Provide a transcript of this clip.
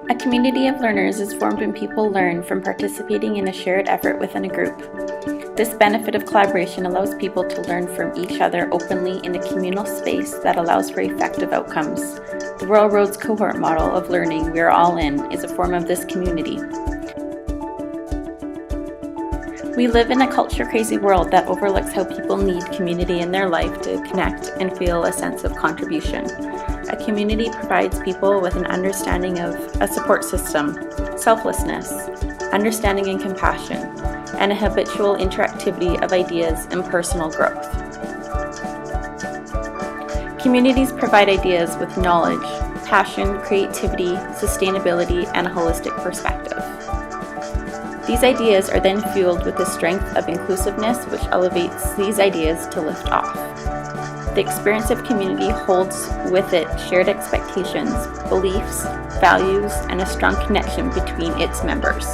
A community of learners is formed when people learn from participating in a shared effort within a group. This benefit of collaboration allows people to learn from each other openly in a communal space that allows for effective outcomes. The Royal Roads cohort model of learning we are all in is a form of this community. We live in a culture-crazy world that overlooks how people need community in their life to connect and feel a sense of contribution. A community provides people with an understanding of a support system, selflessness, understanding and compassion, and a habitual interactivity of ideas and personal growth. Communities provide ideas with knowledge, passion, creativity, sustainability, and a holistic perspective. These ideas are then fueled with the strength of inclusiveness, which elevates these ideas to lift off. The experience of community holds with it shared expectations, beliefs, values, and a strong connection between its members.